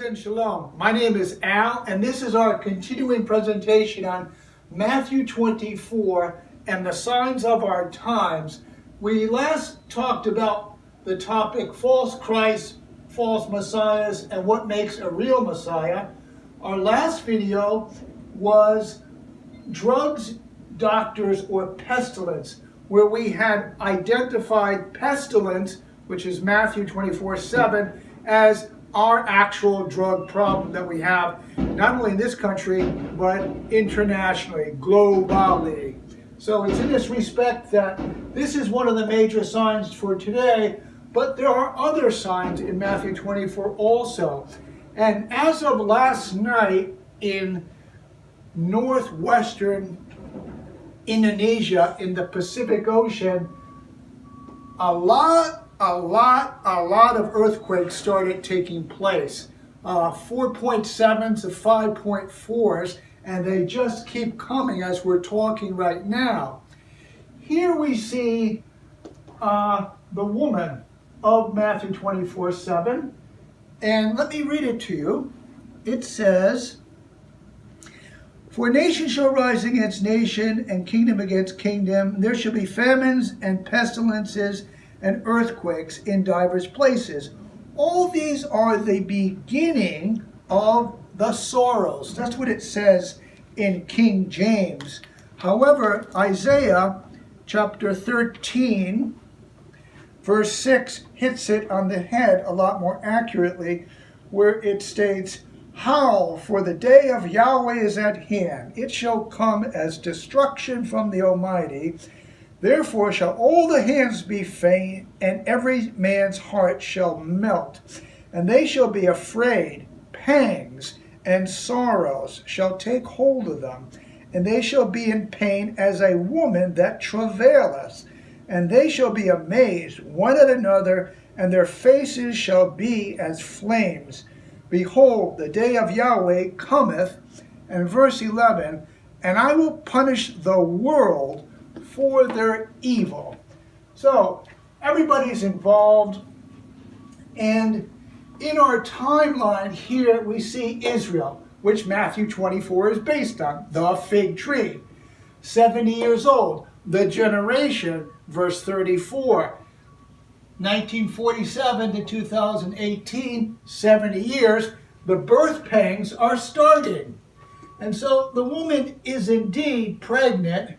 and shalom. My name is Al, and this is our continuing presentation on Matthew 24 and the signs of our times. We last talked about the topic false Christ, false messiahs, and what makes a real messiah. Our last video was drugs, doctors, or pestilence, where we had identified pestilence, which is Matthew 24:7, as our actual drug problem that we have, not only in this country, but internationally, globally. So it's in this respect that this is one of the major signs for today, but there are other signs in Matthew 24 also. And as of last night in northwestern Indonesia in the Pacific Ocean, a lot of earthquakes started taking place. 4.7s to 5.4s, and they just keep coming as we're talking right now. Here we see the woman of Matthew 24:7, and let me read it to you. It says, "For nation shall rise against nation, and kingdom against kingdom. There shall be famines and pestilences and earthquakes in divers places. All these are the beginning of the sorrows." That's what it says in King James. However, Isaiah chapter 13, verse 6 hits it on the head a lot more accurately, where it states, "Howl, for the day of Yahweh is at hand. It shall come as destruction from the Almighty. Therefore shall all the hands be faint, and every man's heart shall melt. And they shall be afraid. Pangs and sorrows shall take hold of them. And they shall be in pain as a woman that travaileth. And they shall be amazed one at another, and their faces shall be as flames. Behold, the day of Yahweh cometh." And verse 11, "And I will punish the world for their evil." So everybody's involved, and in our timeline here we see Israel, which Matthew 24 is based on, the fig tree, 70 years old, the generation, verse 34, 1947 to 2018, 70 years, the birth pangs are starting. And so the woman is indeed pregnant.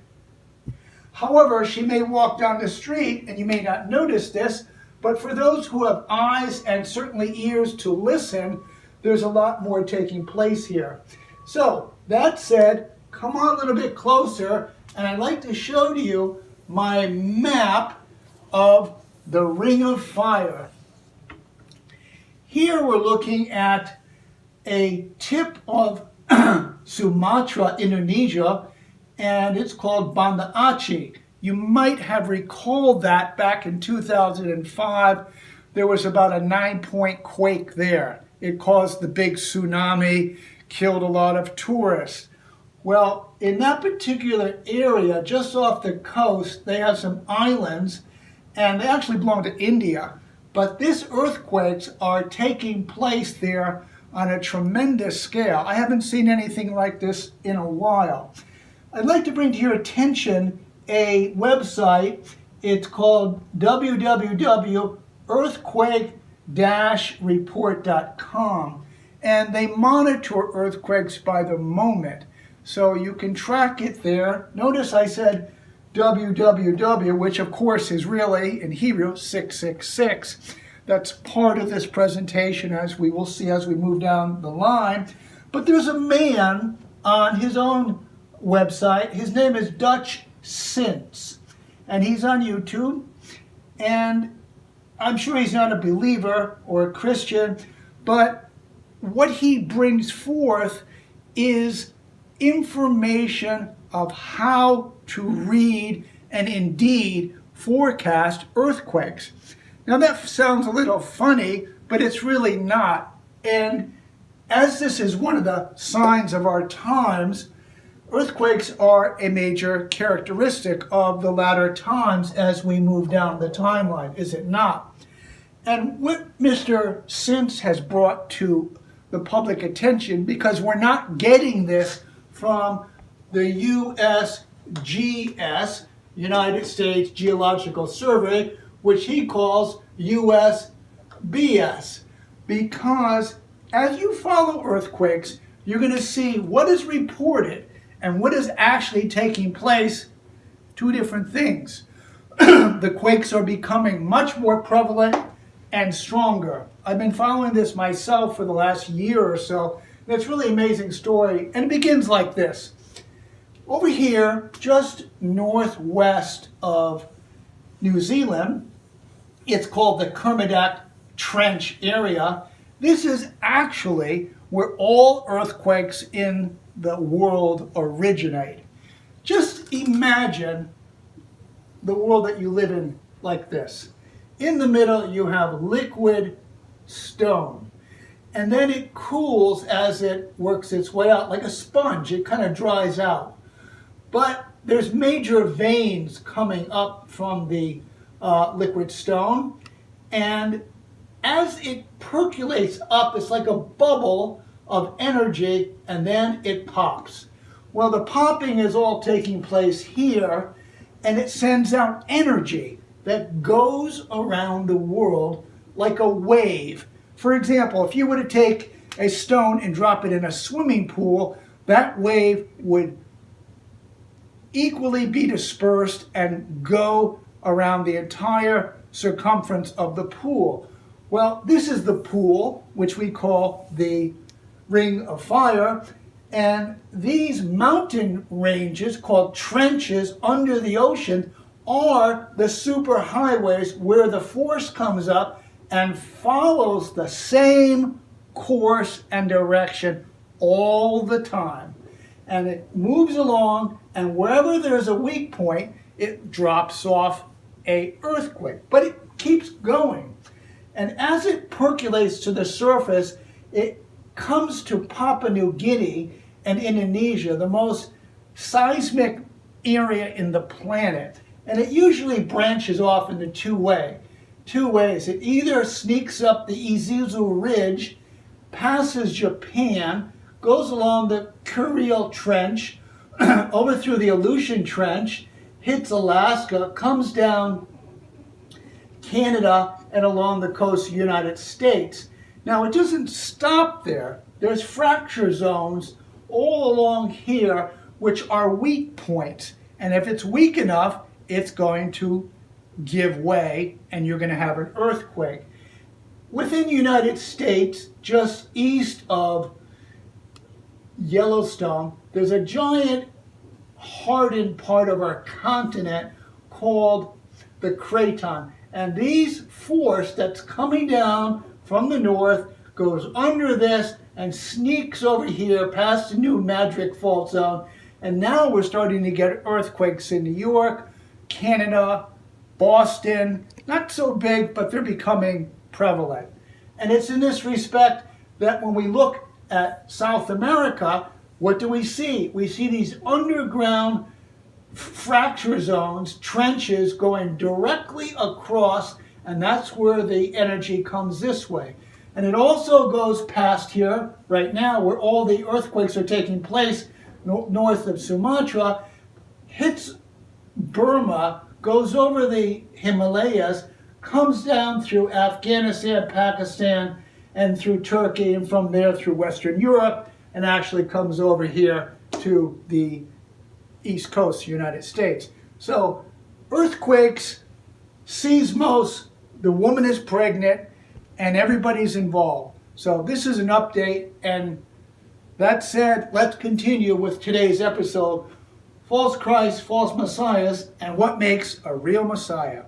However, she may walk down the street, and you may not notice this, but for those who have eyes and certainly ears to listen, there's a lot more taking place here. So, that said, come on a little bit closer, and I'd like to show to you my map of the Ring of Fire. Here we're looking at a tip of Sumatra, Indonesia, and it's called Banda. You might have recalled that back in 2005, there was about a 9-point quake there. It caused the big tsunami, killed a lot of tourists. Well, in that particular area, just off the coast, they have some islands, and they actually belong to India. But these earthquakes are taking place there on a tremendous scale. I haven't seen anything like this in a while. I'd like to bring to your attention a website. It's called www.earthquake-report.com, and they monitor earthquakes by the moment. So you can track it there. Notice I said www, which of course is really in Hebrew 666. That's part of this presentation, as we will see as we move down the line. But there's a man on his own website. His name is Dutch Since, and he's on YouTube, and I'm sure he's not a believer or a Christian, but what he brings forth is information of how to read and indeed forecast earthquakes. Now that sounds a little funny, but it's really not. And as this is one of the signs of our times, earthquakes are a major characteristic of the latter times as we move down the timeline, is it not? And what Mr. Since has brought to the public attention because we're not getting this from the USGS, United States Geological Survey, which he calls USBS. Because as you follow earthquakes, you're going to see what is reported and what is actually taking place. Two different things. The quakes are becoming much more prevalent and stronger. I've been following this myself for the last year or so. And it's a really amazing story. And it begins like this. Over here, just northwest of New Zealand, it's called the Kermadec Trench area. This is actually where all earthquakes in the world originate. Just imagine the world that you live in like this. In the middle, you have liquid stone. And then it cools as it works its way out, like a sponge. It kind of dries out. But there's major veins coming up from the liquid stone. And as it percolates up, it's like a bubble of energy, and then it pops. Well, the popping is all taking place here, and it sends out energy that goes around the world like a wave. For example, if you were to take a stone and drop it in a swimming pool, that wave would equally be dispersed and go around the entire circumference of the pool. Well, this is the pool, which we call the Ring of Fire, and these mountain ranges called trenches under the ocean are the superhighways where the force comes up and follows the same course and direction all the time. And it moves along, and wherever there's a weak point, it drops off an earthquake. But it keeps going. And as it percolates to the surface, it comes to Papua New Guinea and Indonesia, the most seismic area in the planet. And it usually branches off into two ways. It either sneaks up the Isuzu Ridge, passes Japan, goes along the Kuriil Trench, over through the Aleutian Trench, hits Alaska, comes down Canada, and along the coast of the United States. Now, it doesn't stop there. There's fracture zones all along here, which are weak points. And if it's weak enough, it's going to give way, and you're going to have an earthquake. Within the United States, just east of Yellowstone, there's a giant hardened part of our continent called the Craton. And these force that's coming down from the north goes under this and sneaks over here past the New Madrid Fault Zone. And now we're starting to get earthquakes in New York, Canada, Boston. Not so big, but they're becoming prevalent. And it's in this respect that when we look at South America, what do we see? We see these underground fracture zones, trenches going directly across, and that's where the energy comes this way. And it also goes past here right now where all the earthquakes are taking place north of Sumatra, hits Burma, goes over the Himalayas, comes down through Afghanistan, Pakistan, and through Turkey, and from there through Western Europe, and actually comes over here to the East Coast of the United States. So earthquakes, seismos, the woman is pregnant, and everybody's involved. So this is an update, and that said, let's continue with today's episode, False Christ, False Messiahs, and what makes a real Messiah.